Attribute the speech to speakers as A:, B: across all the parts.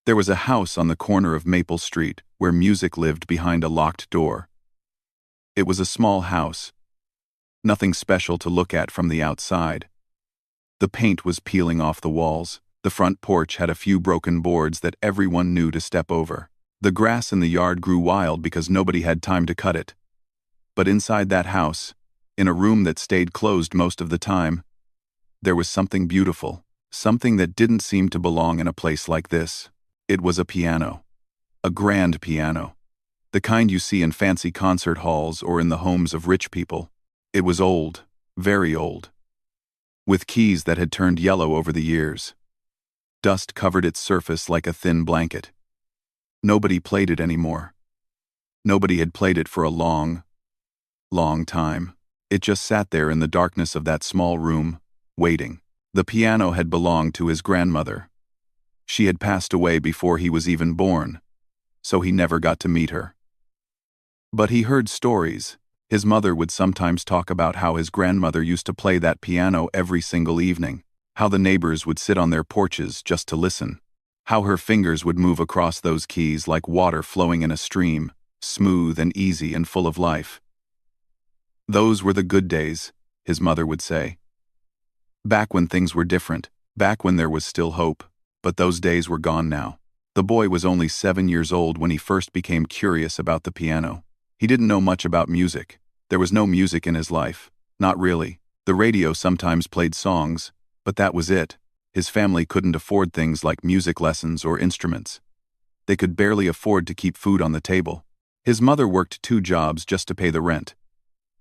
A: There was a house on the corner of Maple Street where music lived behind a locked door. It was a small house, nothing special to look at from the outside. The paint was peeling off the walls. The front porch had a few broken boards that everyone knew to step over. The grass in the yard grew wild because nobody had time to cut it. But inside that house, in a room that stayed closed most of the time, there was something beautiful, something that didn't seem to belong in a place like this. It was a piano. A grand piano. The kind you see in fancy concert halls or in the homes of rich people. It was old, very old, with keys that had turned yellow over the years. Dust covered its surface like a thin blanket. Nobody played it anymore. Nobody had played it for a long, long time. It just sat there in the darkness of that small room, waiting. The piano had belonged to his grandmother. She had passed away before he was even born, so he never got to meet her. But he heard stories. His mother would sometimes talk about how his grandmother used to play that piano every single evening, how the neighbors would sit on their porches just to listen, how her fingers would move across those keys like water flowing in a stream, smooth and easy and full of life. Those were the good days, his mother would say. Back when things were different, back when there was still hope. But those days were gone now. The boy was only 7 years old when he first became curious about the piano. He didn't know much about music. There was no music in his life. Not really. The radio sometimes played songs, but that was it. His family couldn't afford things like music lessons or instruments. They could barely afford to keep food on the table. His mother worked 2 jobs just to pay the rent.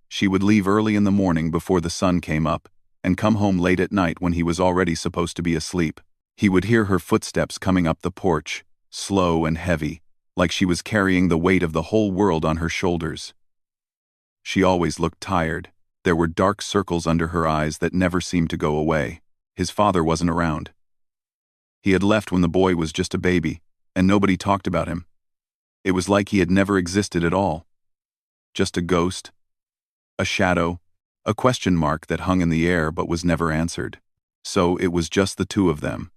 A: She would leave early in the morning before the sun came up, and come home late at night when he was already supposed to be asleep. He would hear her footsteps coming up the porch, slow and heavy, like she was carrying the weight of the whole world on her shoulders. She always looked tired. There were dark circles under her eyes that never seemed to go away. His father wasn't around. He had left when the boy was just a baby, and nobody talked about him. It was like he had never existed at all. Just a ghost, a shadow, a question mark that hung in the air but was never answered. So it was just the 2 of them.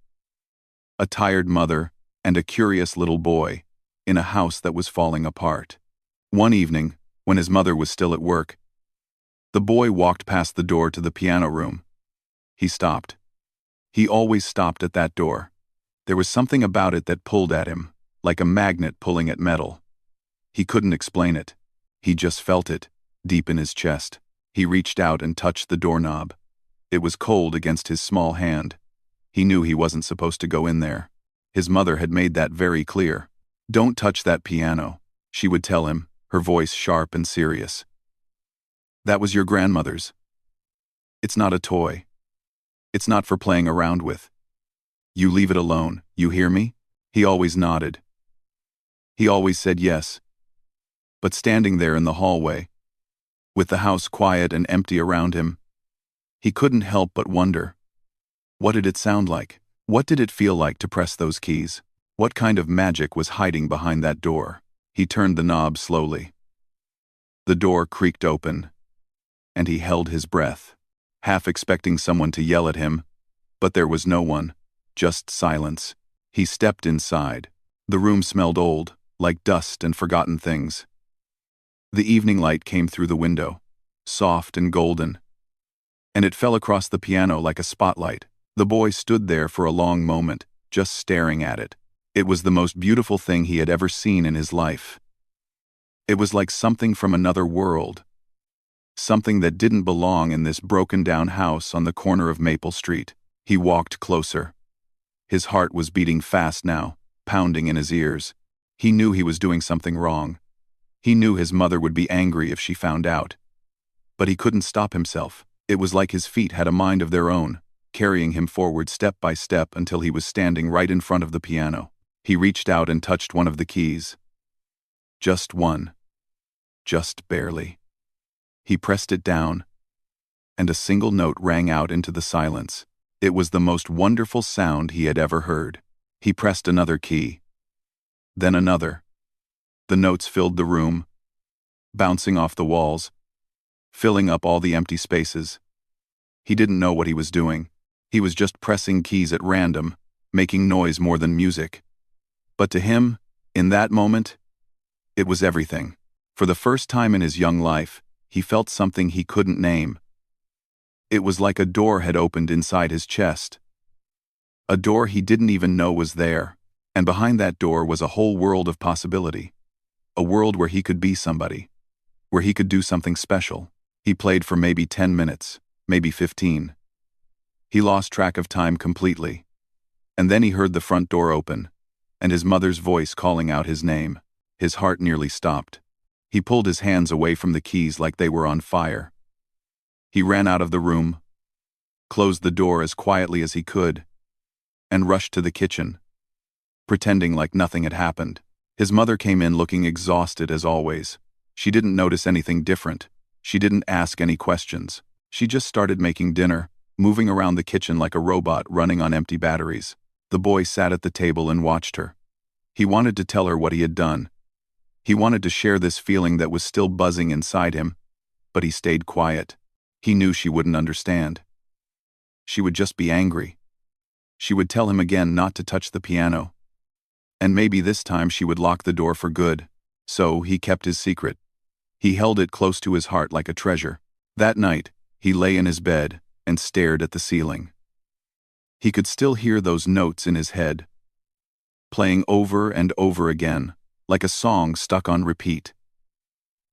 A: A tired mother and a curious little boy in a house that was falling apart. One evening, when his mother was still at work, the boy walked past the door to the piano room. He stopped. He always stopped at that door. There was something about it that pulled at him, like a magnet pulling at metal. He couldn't explain it. He just felt it, deep in his chest. He reached out and touched the doorknob. It was cold against his small hand. He knew he wasn't supposed to go in there. His mother had made that very clear. "Don't touch that piano," she would tell him, her voice sharp and serious. "That was your grandmother's. It's not a toy. It's not for playing around with. You leave it alone, you hear me?" He always nodded. He always said yes. But standing there in the hallway, with the house quiet and empty around him, he couldn't help but wonder. What did it sound like? What did it feel like to press those keys? What kind of magic was hiding behind that door? He turned the knob slowly. The door creaked open, and he held his breath, half expecting someone to yell at him, but there was no one, just silence. He stepped inside. The room smelled old, like dust and forgotten things. The evening light came through the window, soft and golden, and it fell across the piano like a spotlight. The boy stood there for a long moment, just staring at it. It was the most beautiful thing he had ever seen in his life. It was like something from another world, something that didn't belong in this broken-down house on the corner of Maple Street. He walked closer. His heart was beating fast now, pounding in his ears. He knew he was doing something wrong. He knew his mother would be angry if she found out. But he couldn't stop himself. It was like his feet had a mind of their own, carrying him forward step by step until he was standing right in front of the piano. He reached out and touched one of the keys. Just one. Just barely. He pressed it down, and a single note rang out into the silence. It was the most wonderful sound he had ever heard. He pressed another key. Then another. The notes filled the room, bouncing off the walls, filling up all the empty spaces. He didn't know what he was doing. He was just pressing keys at random, making noise more than music. But to him, in that moment, it was everything. For the first time in his young life, he felt something he couldn't name. It was like a door had opened inside his chest. A door he didn't even know was there, and behind that door was a whole world of possibility. A world where he could be somebody, where he could do something special. He played for maybe 10 minutes, maybe 15. He lost track of time completely. And then he heard the front door open, and his mother's voice calling out his name. His heart nearly stopped. He pulled his hands away from the keys like they were on fire. He ran out of the room, closed the door as quietly as he could, and rushed to the kitchen, pretending like nothing had happened. His mother came in looking exhausted as always. She didn't notice anything different. She didn't ask any questions. She just started making dinner, moving around the kitchen like a robot running on empty batteries. The boy sat at the table and watched her. He wanted to tell her what he had done. He wanted to share this feeling that was still buzzing inside him, but he stayed quiet. He knew she wouldn't understand. She would just be angry. She would tell him again not to touch the piano. And maybe this time she would lock the door for good. So he kept his secret. He held it close to his heart like a treasure. That night, he lay in his bed and stared at the ceiling. He could still hear those notes in his head, playing over and over again, like a song stuck on repeat.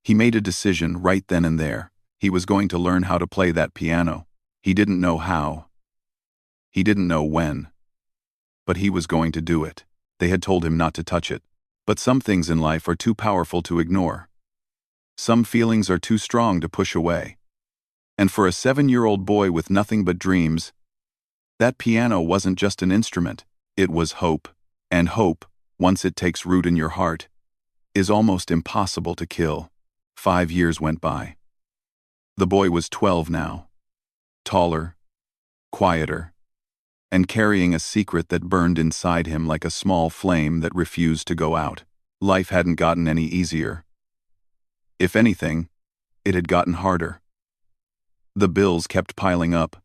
A: He made a decision right then and there. He was going to learn how to play that piano. He didn't know how. He didn't know when. But he was going to do it. They had told him not to touch it. But some things in life are too powerful to ignore. Some feelings are too strong to push away. And for a 7-year-old boy with nothing but dreams, that piano wasn't just an instrument, it was hope. And hope, once it takes root in your heart, is almost impossible to kill. 5 years went by. The boy was 12 now, taller, quieter, and carrying a secret that burned inside him like a small flame that refused to go out. Life hadn't gotten any easier. If anything, it had gotten harder. The bills kept piling up.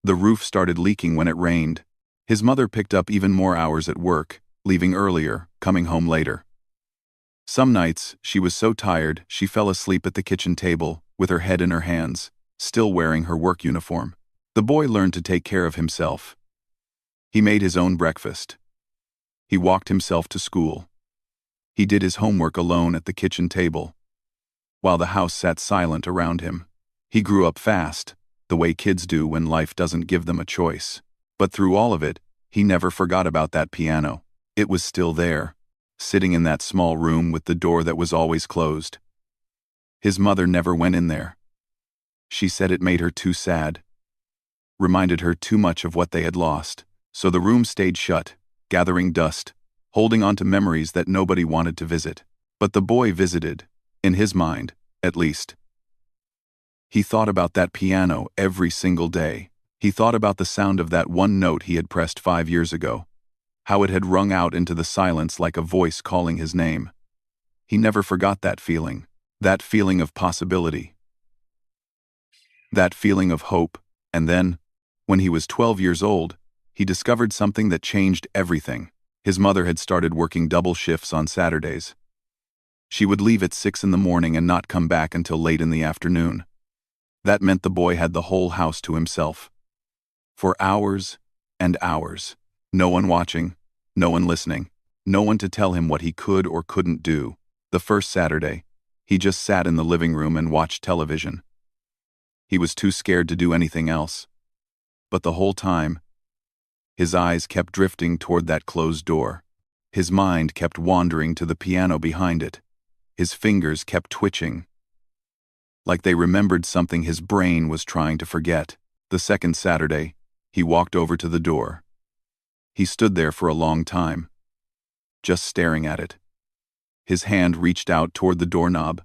A: The roof started leaking when it rained. His mother picked up even more hours at work, leaving earlier, coming home later. Some nights, she was so tired she fell asleep at the kitchen table, with her head in her hands, still wearing her work uniform. The boy learned to take care of himself. He made his own breakfast. He walked himself to school. He did his homework alone at the kitchen table, while the house sat silent around him. He grew up fast, the way kids do when life doesn't give them a choice. But through all of it, he never forgot about that piano. It was still there, sitting in that small room with the door that was always closed. His mother never went in there. She said it made her too sad, reminded her too much of what they had lost. So the room stayed shut, gathering dust, holding on to memories that nobody wanted to visit. But the boy visited, in his mind, at least. He thought about that piano every single day. He thought about the sound of that one note he had pressed 5 years ago, how it had rung out into the silence like a voice calling his name. He never forgot that feeling of possibility, that feeling of hope. And then, when he was 12 years old, he discovered something that changed everything. His mother had started working double shifts on Saturdays. She would leave at 6 in the morning and not come back until late in the afternoon. That meant the boy had the whole house to himself. For hours and hours. No one watching, no one listening, no one to tell him what he could or couldn't do. The first Saturday, he just sat in the living room and watched television. He was too scared to do anything else. But the whole time, his eyes kept drifting toward that closed door. His mind kept wandering to the piano behind it. His fingers kept twitching, like they remembered something his brain was trying to forget. The second Saturday, he walked over to the door. He stood there for a long time, just staring at it. His hand reached out toward the doorknob,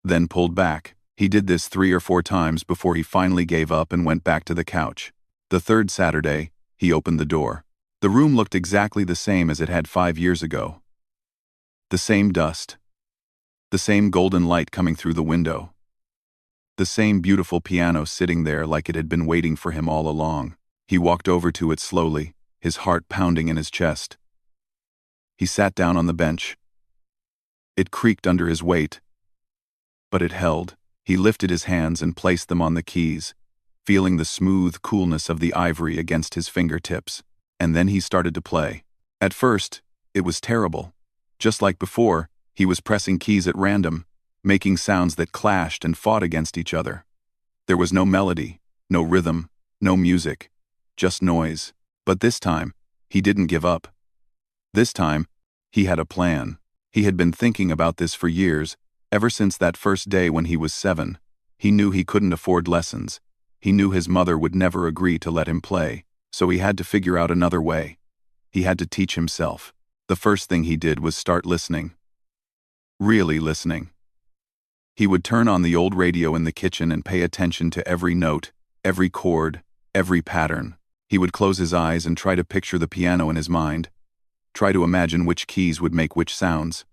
A: then pulled back. He did this 3 or 4 times before he finally gave up and went back to the couch. The third Saturday, he opened the door. The room looked exactly the same as it had 5 years ago. The same dust. The same golden light coming through the window. The same beautiful piano sitting there like it had been waiting for him all along. He walked over to it slowly, his heart pounding in his chest. He sat down on the bench. It creaked under his weight, but it held. He lifted his hands and placed them on the keys, feeling the smooth coolness of the ivory against his fingertips. And then he started to play. At first, it was terrible. Just like before, he was pressing keys at random, making sounds that clashed and fought against each other. There was no melody, no rhythm, no music, just noise. But this time, he didn't give up. This time, he had a plan. He had been thinking about this for years, ever since that first day when he was 7. He knew he couldn't afford lessons. He knew his mother would never agree to let him play, so he had to figure out another way. He had to teach himself. The first thing he did was start listening. Really listening. He would turn on the old radio in the kitchen and pay attention to every note, every chord, every pattern. He would close his eyes and try to picture the piano in his mind, try to imagine which keys would make which sounds.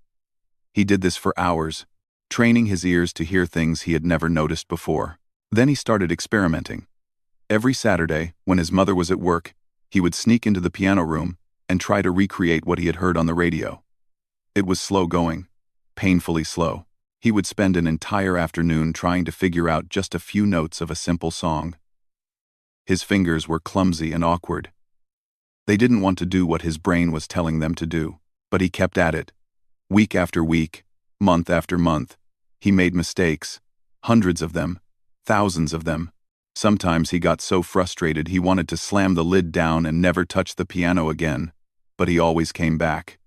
A: He did this for hours, training his ears to hear things he had never noticed before. Then he started experimenting. Every Saturday, when his mother was at work, he would sneak into the piano room and try to recreate what he had heard on the radio. It was slow going, painfully slow. He would spend an entire afternoon trying to figure out just a few notes of a simple song. His fingers were clumsy and awkward. They didn't want to do what his brain was telling them to do, but he kept at it. Week after week, month after month, he made mistakes, hundreds of them, thousands of them. Sometimes he got so frustrated he wanted to slam the lid down and never touch the piano again, but he always came back.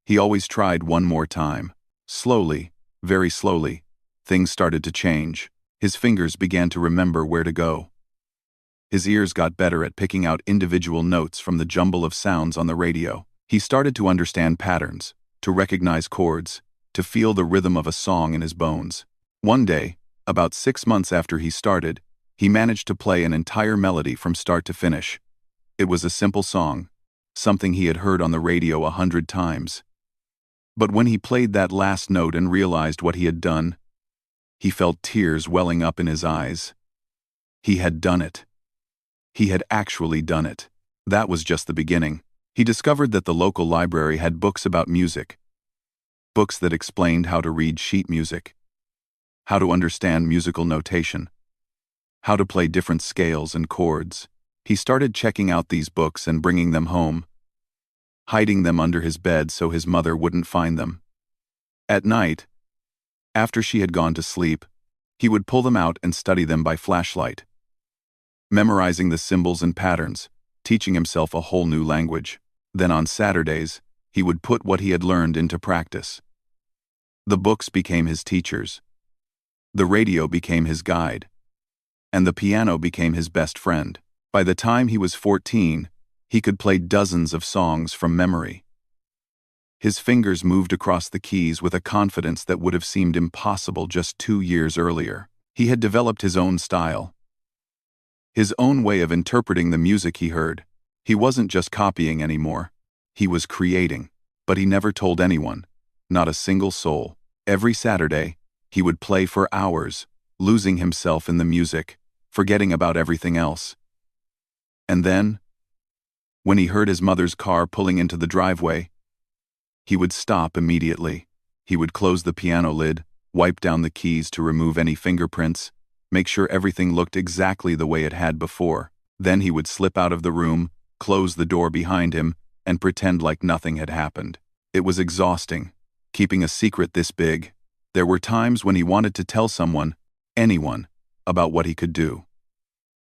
A: He always tried one more time. Slowly, very slowly, things started to change. His fingers began to remember where to go. His ears got better at picking out individual notes from the jumble of sounds on the radio. He started to understand patterns, to recognize chords, to feel the rhythm of a song in his bones. One day, about 6 months after he started, he managed to play an entire melody from start to finish. It was a simple song, something he had heard on the radio 100 times. But when he played that last note and realized what he had done, he felt tears welling up in his eyes. He had done it. He had actually done it. That was just the beginning. He discovered that the local library had books about music. Books that explained how to read sheet music, how to understand musical notation, how to play different scales and chords. He started checking out these books and bringing them home, hiding them under his bed so his mother wouldn't find them. At night, after she had gone to sleep, he would pull them out and study them by flashlight, memorizing the symbols and patterns, teaching himself a whole new language. Then on Saturdays, he would put what he had learned into practice. The books became his teachers. The radio became his guide. And the piano became his best friend. By the time he was 14, he could play dozens of songs from memory. His fingers moved across the keys with a confidence that would have seemed impossible just 2 years earlier. He had developed his own style, his own way of interpreting the music he heard. He wasn't just copying anymore. He was creating. But he never told anyone, not a single soul. Every Saturday, he would play for hours, losing himself in the music, forgetting about everything else. And then, when he heard his mother's car pulling into the driveway, he would stop immediately. He would close the piano lid, wipe down the keys to remove any fingerprints, make sure everything looked exactly the way it had before. Then he would slip out of the room, close the door behind him, and pretend like nothing had happened. It was exhausting, keeping a secret this big. There were times when he wanted to tell someone, anyone, about what he could do.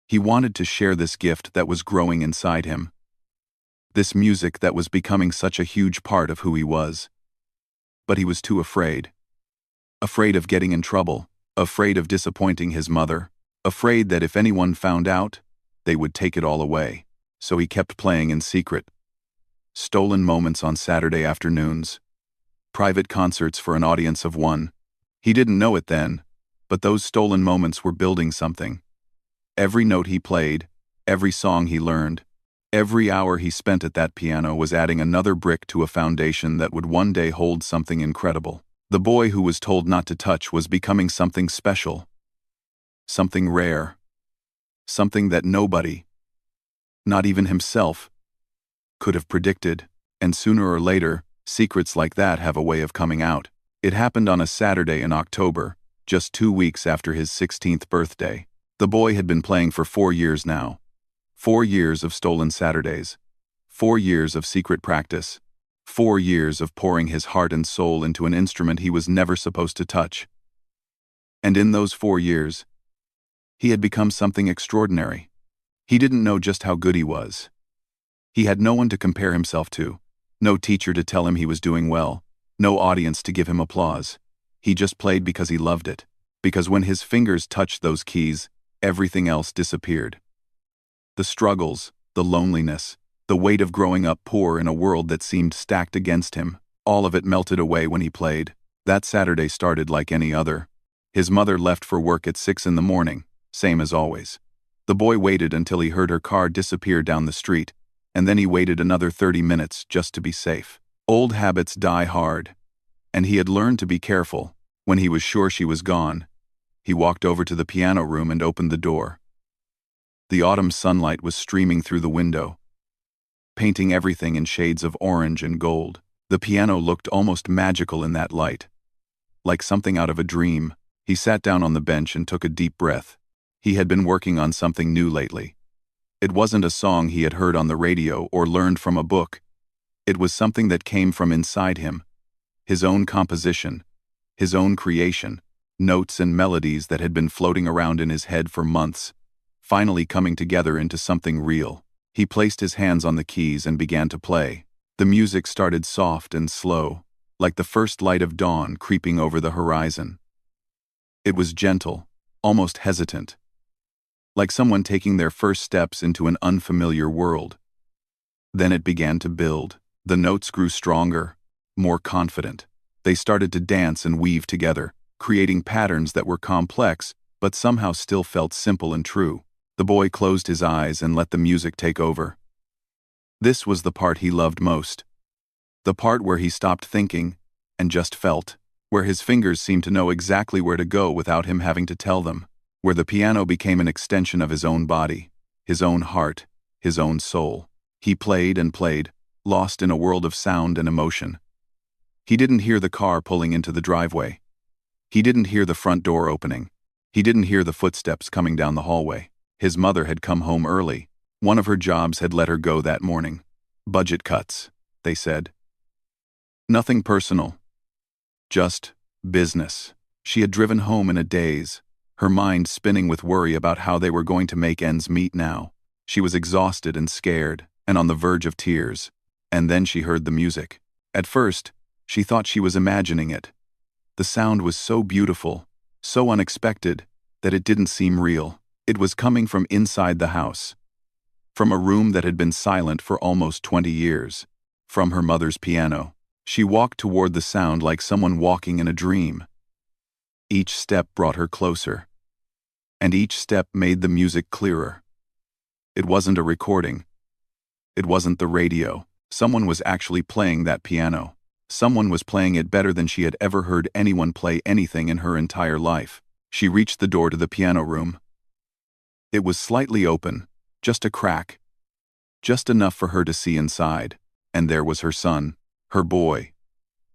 A: He wanted to share this gift that was growing inside him. This music that was becoming such a huge part of who he was. But he was too afraid. Afraid of getting in trouble, afraid of disappointing his mother, afraid that if anyone found out, they would take it all away. So he kept playing in secret. Stolen moments on Saturday afternoons. Private concerts for an audience of one. He didn't know it then, but those stolen moments were building something. Every note he played, every song he learned, every hour he spent at that piano was adding another brick to a foundation that would one day hold something incredible. The boy who was told not to touch was becoming something special, something rare, something that nobody, not even himself, could have predicted. And sooner or later, Secrets like that have a way of coming out. It happened on a Saturday in October, just 2 weeks after his 16th birthday. The boy had been playing for 4 years now. 4 years of stolen Saturdays. 4 years of secret practice. 4 years of pouring his heart and soul into an instrument he was never supposed to touch. And in those 4 years, he had become something extraordinary. He didn't know just how good he was. He had no one to compare himself to, no teacher to tell him he was doing well, no audience to give him applause. He just played because he loved it, because when his fingers touched those keys, everything else disappeared. The struggles, the loneliness, the weight of growing up poor in a world that seemed stacked against him, all of it melted away when he played. That Saturday started like any other. His mother left for work at 6 in the morning, same as always. The boy waited until he heard her car disappear down the street, and then he waited another 30 minutes just to be safe. Old habits die hard, and he had learned to be careful. When he was sure she was gone, he walked over to the piano room and opened the door. The autumn sunlight was streaming through the window, painting everything in shades of orange and gold. The piano looked almost magical in that light, like something out of a dream. He sat down on the bench and took a deep breath. He had been working on something new lately. It wasn't a song he had heard on the radio or learned from a book. It was something that came from inside him, his own composition, his own creation, notes and melodies that had been floating around in his head for months, finally coming together into something real. He placed his hands on the keys and began to play. The music started soft and slow, like the first light of dawn creeping over the horizon. It was gentle, almost hesitant, like someone taking their first steps into an unfamiliar world. Then it began to build. The notes grew stronger, more confident. They started to dance and weave together, creating patterns that were complex, but somehow still felt simple and true. The boy closed his eyes and let the music take over. This was the part he loved most. The part where he stopped thinking and just felt, where his fingers seemed to know exactly where to go without him having to tell them, where the piano became an extension of his own body, his own heart, his own soul. He played and played, lost in a world of sound and emotion. He didn't hear the car pulling into the driveway. He didn't hear the front door opening. He didn't hear the footsteps coming down the hallway. His mother had come home early. One of her jobs had let her go that morning. Budget cuts, they said. Nothing personal. Just business. She had driven home in a daze, her mind spinning with worry about how they were going to make ends meet now. She was exhausted and scared, and on the verge of tears. And then she heard the music. At first, she thought she was imagining it. The sound was so beautiful, so unexpected, that it didn't seem real. It was coming from inside the house, from a room that had been silent for almost 20 years, from her mother's piano. She walked toward the sound like someone walking in a dream. Each step brought her closer, and each step made the music clearer. It wasn't a recording. It wasn't the radio. Someone was actually playing that piano. Someone was playing it better than she had ever heard anyone play anything in her entire life. She reached the door to the piano room. It was slightly open, just a crack, just enough for her to see inside. And there was her son, her boy,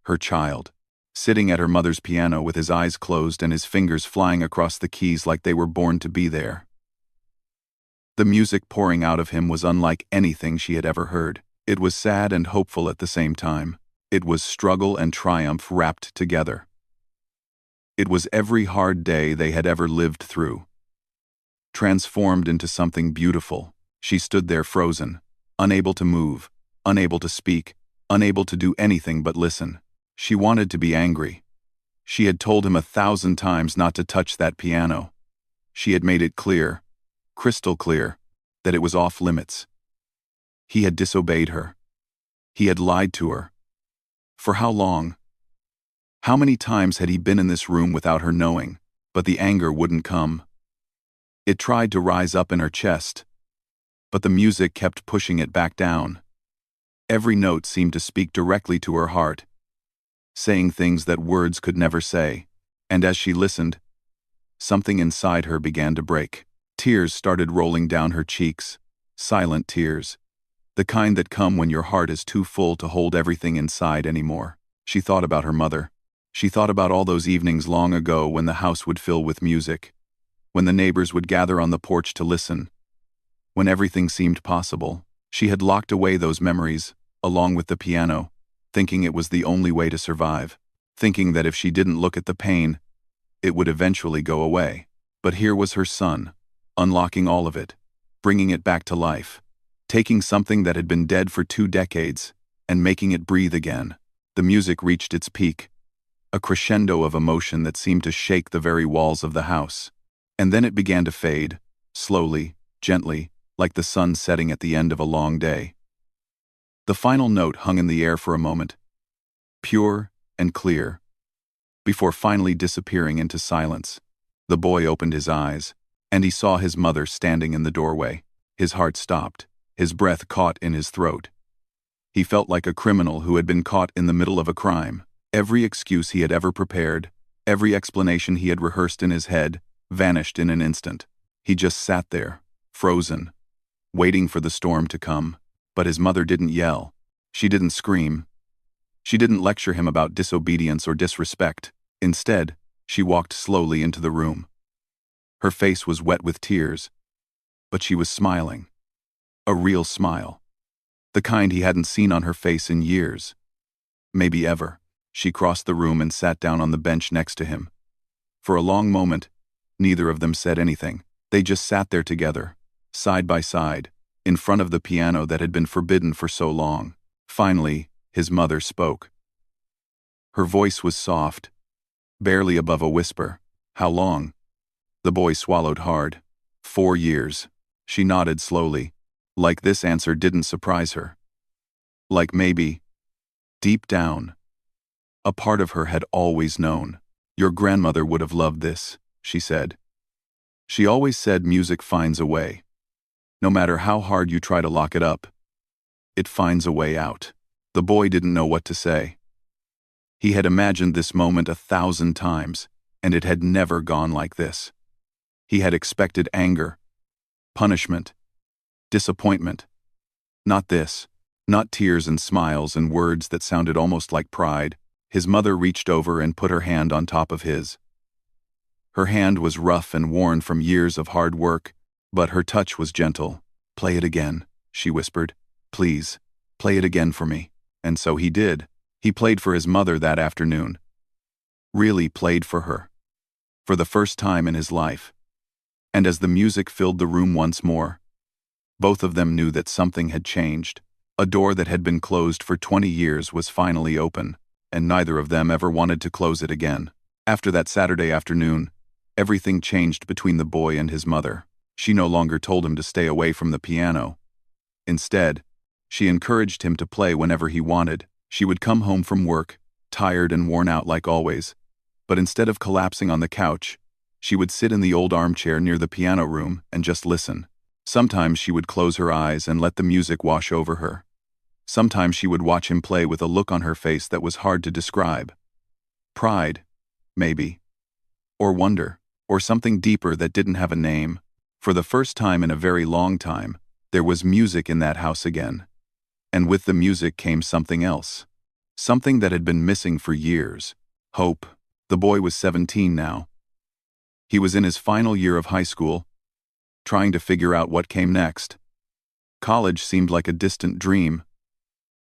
A: her child, sitting at her mother's piano with his eyes closed and his fingers flying across the keys like they were born to be there. The music pouring out of him was unlike anything she had ever heard. It was sad and hopeful at the same time. It was struggle and triumph wrapped together. It was every hard day they had ever lived through, transformed into something beautiful. She stood there frozen, unable to move, unable to speak, unable to do anything but listen. She wanted to be angry. She had told him 1,000 times not to touch that piano. She had made it clear, crystal clear, that it was off limits. He had disobeyed her. He had lied to her. For how long? How many times had he been in this room without her knowing, but the anger wouldn't come? It tried to rise up in her chest, but the music kept pushing it back down. Every note seemed to speak directly to her heart, saying things that words could never say. And as she listened, something inside her began to break. Tears started rolling down her cheeks, silent tears. The kind that come when your heart is too full to hold everything inside anymore. She thought about her mother. She thought about all those evenings long ago when the house would fill with music, when the neighbors would gather on the porch to listen, when everything seemed possible. She had locked away those memories, along with the piano, thinking it was the only way to survive, thinking that if she didn't look at the pain, it would eventually go away. But here was her son, unlocking all of it, bringing it back to life, taking something that had been dead for 2 decades and making it breathe again. The music reached its peak, a crescendo of emotion that seemed to shake the very walls of the house. And then it began to fade, slowly, gently, like the sun setting at the end of a long day. The final note hung in the air for a moment, pure and clear, before finally disappearing into silence. The boy opened his eyes, and he saw his mother standing in the doorway. His heart stopped, his breath caught in his throat. He felt like a criminal who had been caught in the middle of a crime. Every excuse he had ever prepared, every explanation he had rehearsed in his head, vanished in an instant. He just sat there, frozen, waiting for the storm to come. But his mother didn't yell. She didn't scream. She didn't lecture him about disobedience or disrespect. Instead, she walked slowly into the room. Her face was wet with tears, but she was smiling. A real smile. The kind he hadn't seen on her face in years. Maybe ever. She crossed the room and sat down on the bench next to him. For a long moment, neither of them said anything. They just sat there together, side by side, in front of the piano that had been forbidden for so long. Finally, his mother spoke. Her voice was soft, barely above a whisper. How long? The boy swallowed hard. 4 years. She nodded slowly, like this answer didn't surprise her. Like maybe, deep down, a part of her had always known. Your grandmother would have loved this, she said. She always said music finds a way. No matter how hard you try to lock it up, it finds a way out. The boy didn't know what to say. He had imagined this moment 1,000 times, and it had never gone like this. He had expected anger, punishment, disappointment. Not this. Not tears and smiles and words that sounded almost like pride. His mother reached over and put her hand on top of his. Her hand was rough and worn from years of hard work, but her touch was gentle. Play it again, she whispered. Please, play it again for me. And so he did. He played for his mother that afternoon. Really played for her. For the first time in his life. And as the music filled the room once more, both of them knew that something had changed. A door that had been closed for 20 years was finally open, and neither of them ever wanted to close it again. After that Saturday afternoon, everything changed between the boy and his mother. She no longer told him to stay away from the piano. Instead, she encouraged him to play whenever he wanted. She would come home from work, tired and worn out like always, but instead of collapsing on the couch, she would sit in the old armchair near the piano room and just listen. Sometimes she would close her eyes and let the music wash over her. Sometimes she would watch him play with a look on her face that was hard to describe. Pride, maybe. Or wonder, or something deeper that didn't have a name. For the first time in a very long time, there was music in that house again. And with the music came something else. Something that had been missing for years. Hope. The boy was 17 now. He was in his final year of high school, trying to figure out what came next. College seemed like a distant dream.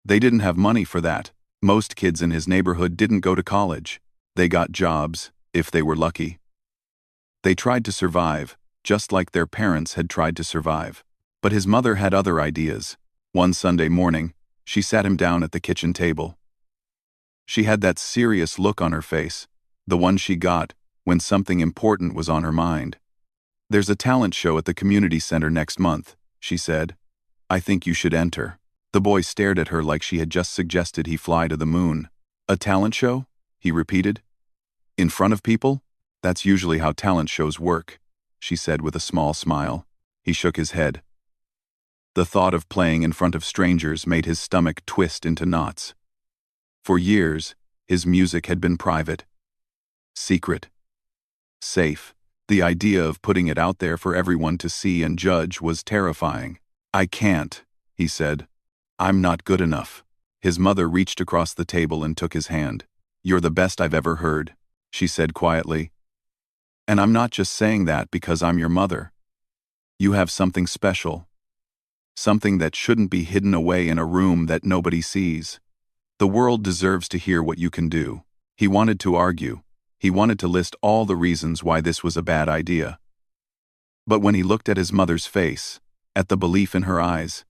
A: They didn't have money for that. Most kids in his neighborhood didn't go to college. They got jobs, if they were lucky. They tried to survive, just like their parents had tried to survive. But his mother had other ideas. One Sunday morning, she sat him down at the kitchen table. She had that serious look on her face, the one she got when something important was on her mind. There's a talent show at the community center next month, she said. I think you should enter. The boy stared at her like she had just suggested he fly to the moon. A talent show? He repeated. In front of people? That's usually how talent shows work, she said with a small smile. He shook his head. The thought of playing in front of strangers made his stomach twist into knots. For years, his music had been private. Secret. Safe. The idea of putting it out there for everyone to see and judge was terrifying. I can't, he said. I'm not good enough. His mother reached across the table and took his hand. You're the best I've ever heard, she said quietly. And I'm not just saying that because I'm your mother. You have something special. Something that shouldn't be hidden away in a room that nobody sees. The world deserves to hear what you can do. He wanted to argue. He wanted to list all the reasons why this was a bad idea. But when he looked at his mother's face, at the belief in her eyes,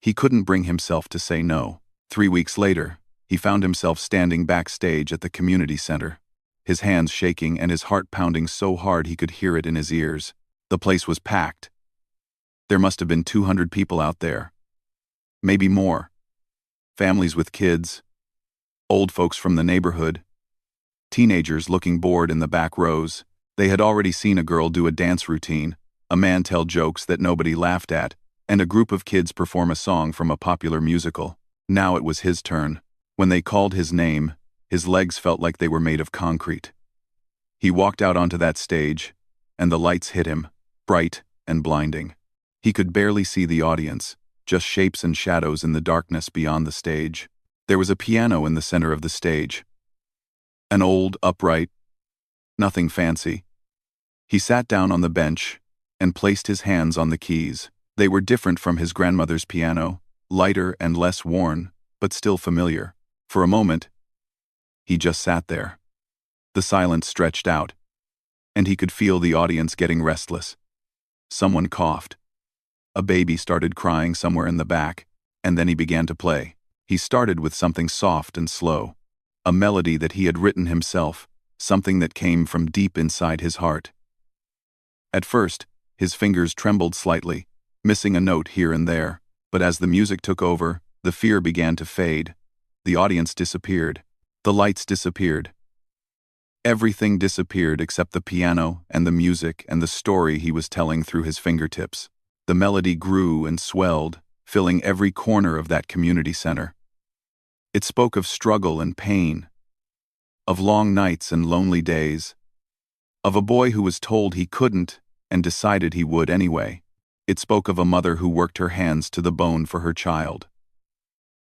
A: he couldn't bring himself to say no. 3 weeks later, he found himself standing backstage at the community center, his hands shaking and his heart pounding so hard he could hear it in his ears. The place was packed. There must have been 200 people out there. Maybe more. Families with kids, old folks from the neighborhood, teenagers looking bored in the back rows. They had already seen a girl do a dance routine, a man tell jokes that nobody laughed at, and a group of kids perform a song from a popular musical. Now it was his turn. When they called his name, his legs felt like they were made of concrete. He walked out onto that stage, and the lights hit him, bright and blinding. He could barely see the audience, just shapes and shadows in the darkness beyond the stage. There was a piano in the center of the stage. An old, upright, nothing fancy. He sat down on the bench and placed his hands on the keys. They were different from his grandmother's piano, lighter and less worn, but still familiar. For a moment, he just sat there. The silence stretched out, and he could feel the audience getting restless. Someone coughed. A baby started crying somewhere in the back, and then he began to play. He started with something soft and slow, a melody that he had written himself, something that came from deep inside his heart. At first, his fingers trembled slightly, missing a note here and there, but as the music took over, the fear began to fade. The audience disappeared. The lights disappeared. Everything disappeared except the piano and the music and the story he was telling through his fingertips. The melody grew and swelled, filling every corner of that community center. It spoke of struggle and pain, of long nights and lonely days, of a boy who was told he couldn't and decided he would anyway. It spoke of a mother who worked her hands to the bone for her child.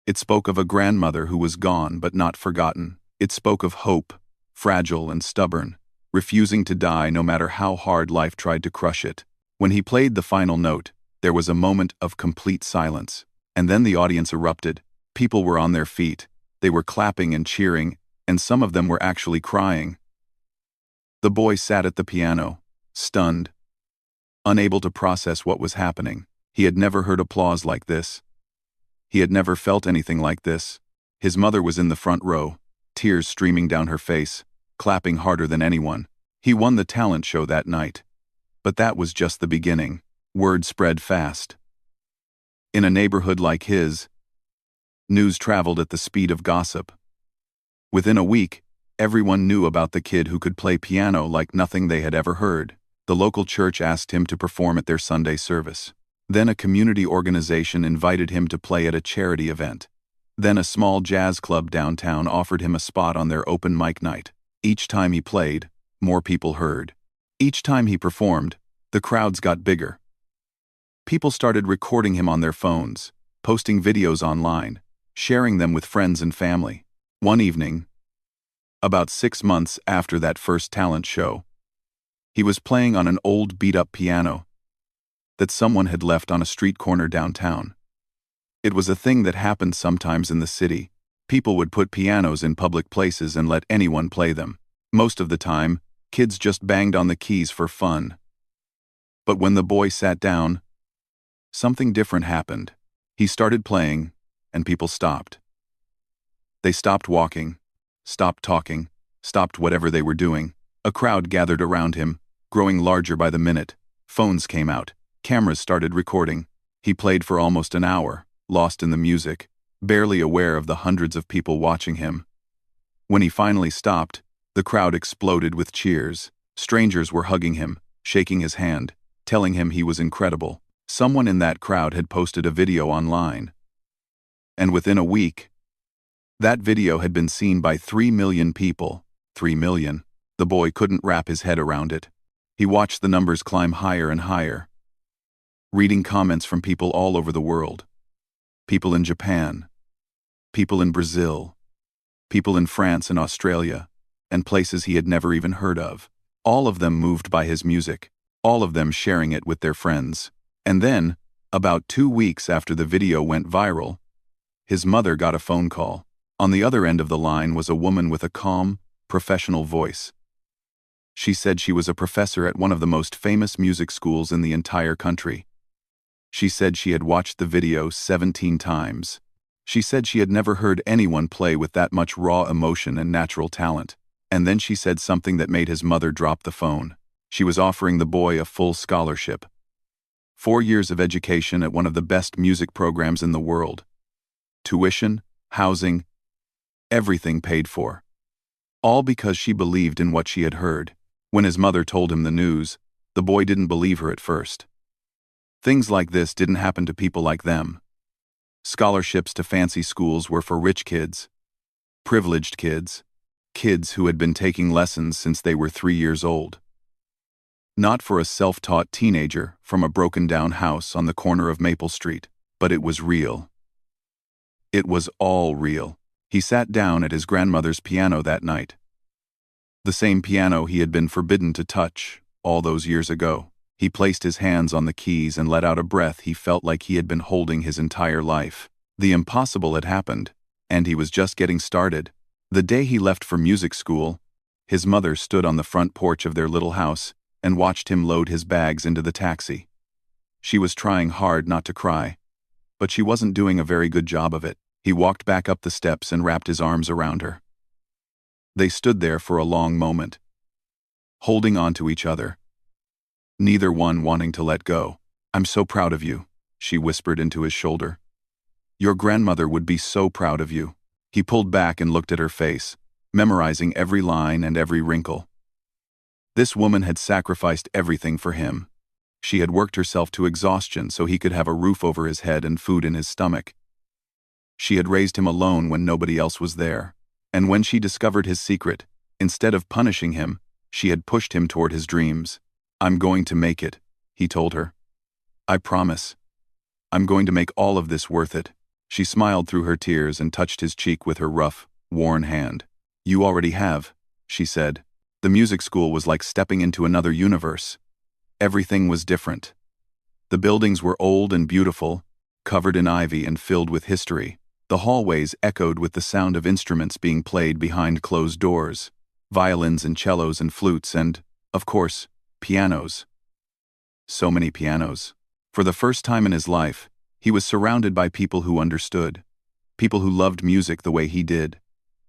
A: It spoke of a grandmother who was gone but not forgotten. It spoke of hope, fragile and stubborn, refusing to die no matter how hard life tried to crush it. When he played the final note, there was a moment of complete silence, and then the audience erupted. People were on their feet. They were clapping and cheering, and some of them were actually crying. The boy sat at the piano, stunned, unable to process what was happening. He had never heard applause like this. He had never felt anything like this. His mother was in the front row, tears streaming down her face, clapping harder than anyone. He won the talent show that night. But that was just the beginning. Word spread fast. In a neighborhood like his, news traveled at the speed of gossip. Within a week, everyone knew about the kid who could play piano like nothing they had ever heard. The local church asked him to perform at their Sunday service. Then a community organization invited him to play at a charity event. Then a small jazz club downtown offered him a spot on their open mic night. Each time he played, more people heard. Each time he performed, the crowds got bigger. People started recording him on their phones, posting videos online, sharing them with friends and family. One evening, about 6 months after that first talent show, he was playing on an old beat-up piano that someone had left on a street corner downtown. It was a thing that happened sometimes in the city. People would put pianos in public places and let anyone play them. Most of the time, kids just banged on the keys for fun. But when the boy sat down, something different happened. He started playing, and people stopped. They stopped walking, stopped talking, stopped whatever they were doing. A crowd gathered around him, growing larger by the minute. Phones came out. Cameras started recording. He played for almost an hour, lost in the music, barely aware of the hundreds of people watching him. When he finally stopped, the crowd exploded with cheers. Strangers were hugging him, shaking his hand, telling him he was incredible. Someone in that crowd had posted a video online. And within a week, that video had been seen by 3 million people. 3 million. The boy couldn't wrap his head around it. He watched the numbers climb higher and higher, reading comments from people all over the world. people in Japan, people in Brazil, people in France and Australia, and places he had never even heard of. All of them moved by his music, all of them sharing it with their friends. And then, about 2 weeks after the video went viral, his mother got a phone call. On the other end of the line was a woman with a calm, professional voice. She said she was a professor at one of the most famous music schools in the entire country. She said she had watched the video 17 times. She said she had never heard anyone play with that much raw emotion and natural talent. And then she said something that made his mother drop the phone. She was offering the boy a full scholarship. 4 years of education at one of the best music programs in the world. Tuition, housing, everything paid for. All because she believed in what she had heard. When his mother told him the news, the boy didn't believe her at first. Things like this didn't happen to people like them. Scholarships to fancy schools were for rich kids, privileged kids, kids who had been taking lessons since they were 3 years old. Not for a self-taught teenager from a broken-down house on the corner of Maple Street, but it was real. It was all real. He sat down at his grandmother's piano that night. The same piano he had been forbidden to touch all those years ago. He placed his hands on the keys and let out a breath he felt like he had been holding his entire life. The impossible had happened, and he was just getting started. The day he left for music school, his mother stood on the front porch of their little house and watched him load his bags into the taxi. She was trying hard not to cry, but she wasn't doing a very good job of it. He walked back up the steps and wrapped his arms around her. They stood there for a long moment, holding on to each other, neither one wanting to let go. "I'm so proud of you," she whispered into his shoulder. "Your grandmother would be so proud of you." He pulled back and looked at her face, memorizing every line and every wrinkle. This woman had sacrificed everything for him. She had worked herself to exhaustion so he could have a roof over his head and food in his stomach. She had raised him alone when nobody else was there. And when she discovered his secret, instead of punishing him, she had pushed him toward his dreams. "I'm going to make it," he told her. "I promise. I'm going to make all of this worth it." She smiled through her tears and touched his cheek with her rough, worn hand. "You already have," she said. The music school was like stepping into another universe. Everything was different. The buildings were old and beautiful, covered in ivy and filled with history. The hallways echoed with the sound of instruments being played behind closed doors, violins and cellos and flutes and, of course, pianos. So many pianos. For the first time in his life, he was surrounded by people who understood, people who loved music the way he did,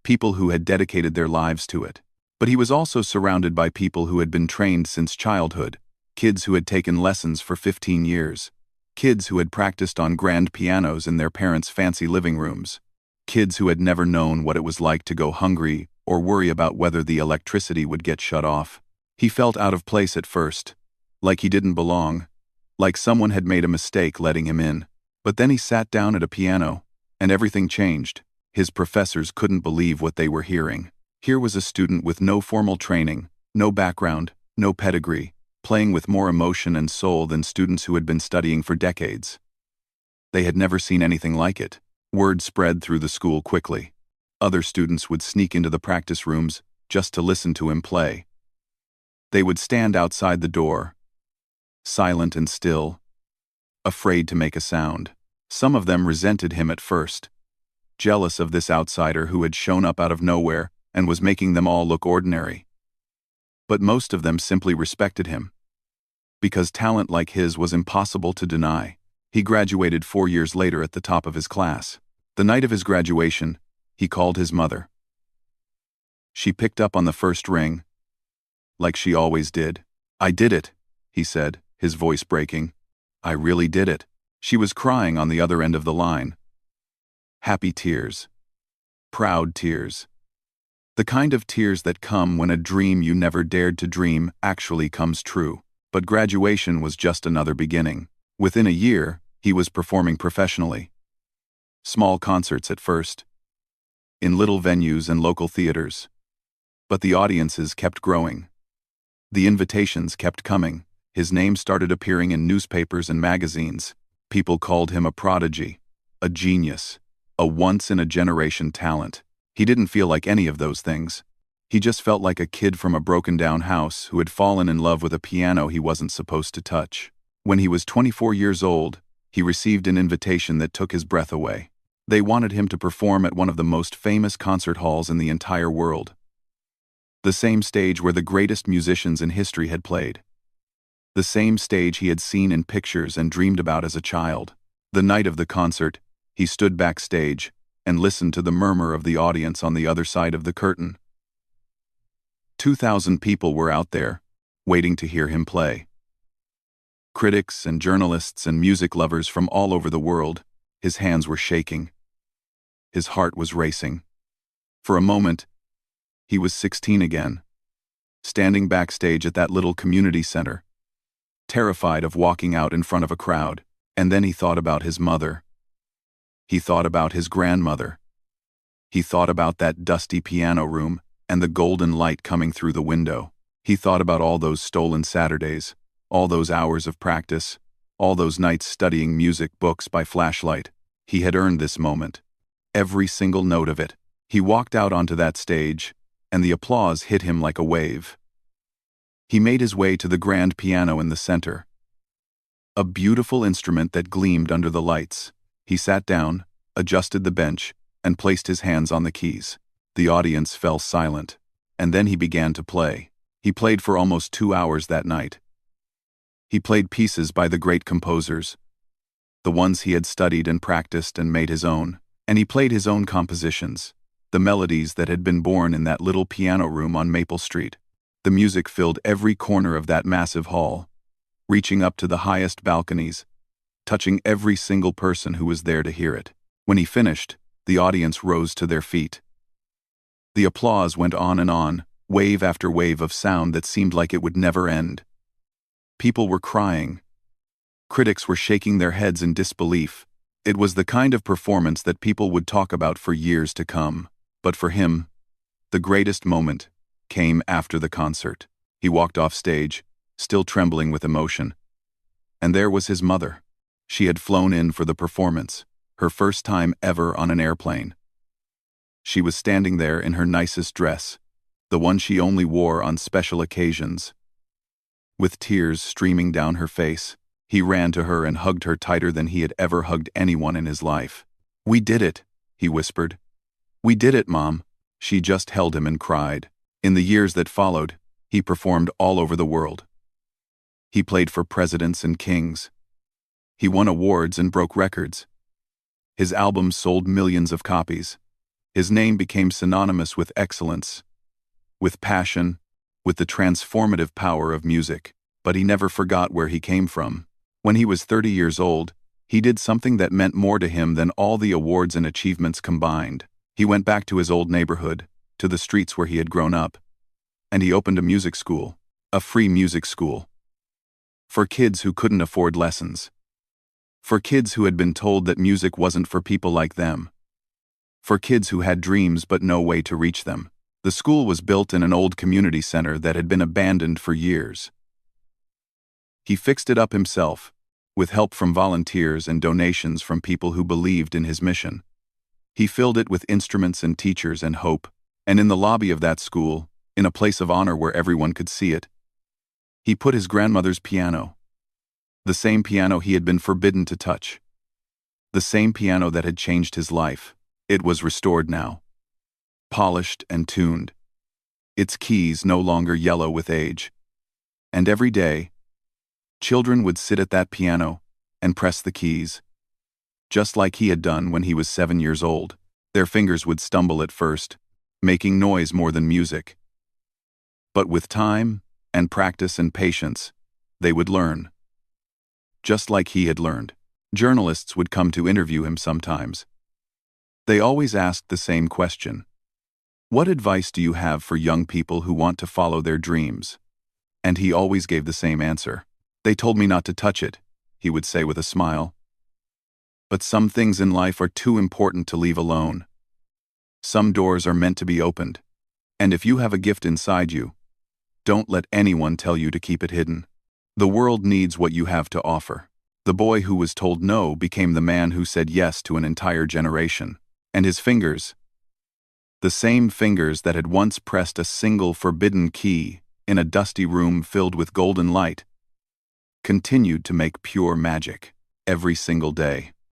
A: people who had dedicated their lives to it. But he was also surrounded by people who had been trained since childhood, kids who had taken lessons for 15 years, kids who had practiced on grand pianos in their parents' fancy living rooms, kids who had never known what it was like to go hungry or worry about whether the electricity would get shut off. He felt out of place at first, like he didn't belong, like someone had made a mistake letting him in. But then he sat down at a piano, and everything changed. His professors couldn't believe what they were hearing. Here was a student with no formal training, no background, no pedigree, playing with more emotion and soul than students who had been studying for decades. They had never seen anything like it. Word spread through the school quickly. Other students would sneak into the practice rooms just to listen to him play. They would stand outside the door, silent and still, afraid to make a sound. Some of them resented him at first, jealous of this outsider who had shown up out of nowhere and was making them all look ordinary. But most of them simply respected him, because talent like his was impossible to deny. He graduated 4 years later at the top of his class. The night of his graduation, he called his mother. She picked up on the first ring, like she always did. "I did it," he said, his voice breaking. "I really did it." She was crying on the other end of the line. Happy tears. Proud tears. The kind of tears that come when a dream you never dared to dream actually comes true. But graduation was just another beginning. Within a year, he was performing professionally. Small concerts at first, in little venues and local theaters. But the audiences kept growing. The invitations kept coming. His name started appearing in newspapers and magazines. People called him a prodigy, a genius, a once-in-a-generation talent. He didn't feel like any of those things. He just felt like a kid from a broken-down house who had fallen in love with a piano he wasn't supposed to touch. When he was 24 years old, he received an invitation that took his breath away. They wanted him to perform at one of the most famous concert halls in the entire world. The same stage where the greatest musicians in history had played. The same stage he had seen in pictures and dreamed about as a child. The night of the concert, he stood backstage and listened to the murmur of the audience on the other side of the curtain. 2,000 people were out there, waiting to hear him play. Critics and journalists and music lovers from all over the world. His hands were shaking. His heart was racing. For a moment, he was 16 again, standing backstage at that little community center, terrified of walking out in front of a crowd. And then he thought about his mother. He thought about his grandmother. He thought about that dusty piano room and the golden light coming through the window. He thought about all those stolen Saturdays, all those hours of practice, all those nights studying music books by flashlight. He had earned this moment, every single note of it. He walked out onto that stage, and the applause hit him like a wave. He made his way to the grand piano in the center, a beautiful instrument that gleamed under the lights. He sat down, adjusted the bench, and placed his hands on the keys. The audience fell silent, and then he began to play. He played for almost 2 hours that night. He played pieces by the great composers, the ones he had studied and practiced and made his own. And he played his own compositions, the melodies that had been born in that little piano room on Maple Street. The music filled every corner of that massive hall, reaching up to the highest balconies, touching every single person who was there to hear it. When he finished, the audience rose to their feet. The applause went on, wave after wave of sound that seemed like it would never end. People were crying. Critics were shaking their heads in disbelief. It was the kind of performance that people would talk about for years to come. But for him, the greatest moment came after the concert. He walked off stage, still trembling with emotion. And there was his mother. She had flown in for the performance, her first time ever on an airplane. She was standing there in her nicest dress, the one she only wore on special occasions. With tears streaming down her face, he ran to her and hugged her tighter than he had ever hugged anyone in his life. "We did it," he whispered. "We did it, Mom." She just held him and cried. In the years that followed, he performed all over the world. He played for presidents and kings. He won awards and broke records. His albums sold millions of copies. His name became synonymous with excellence, with passion, with the transformative power of music. But he never forgot where he came from. When he was 30 years old, he did something that meant more to him than all the awards and achievements combined. He went back to his old neighborhood, to the streets where he had grown up, and he opened a music school, a free music school, for kids who couldn't afford lessons, for kids who had been told that music wasn't for people like them, for kids who had dreams but no way to reach them. The school was built in an old community center that had been abandoned for years. He fixed it up himself, with help from volunteers and donations from people who believed in his mission. He filled it with instruments and teachers and hope, and in the lobby of that school, in a place of honor where everyone could see it, he put his grandmother's piano, the same piano he had been forbidden to touch, the same piano that had changed his life. It was restored now, polished and tuned, its keys no longer yellow with age. And every day, children would sit at that piano and press the keys, just like he had done when he was 7 years old. Their fingers would stumble at first, making noise more than music. But with time and practice and patience, they would learn. Just like he had learned. Journalists would come to interview him sometimes. They always asked the same question: "What advice do you have for young people who want to follow their dreams?" And he always gave the same answer. "They told me not to touch it," he would say with a smile. "But some things in life are too important to leave alone. Some doors are meant to be opened. And if you have a gift inside you, don't let anyone tell you to keep it hidden. The world needs what you have to offer." The boy who was told no became the man who said yes to an entire generation. And his fingers, the same fingers that had once pressed a single forbidden key in a dusty room filled with golden light, continued to make pure magic every single day.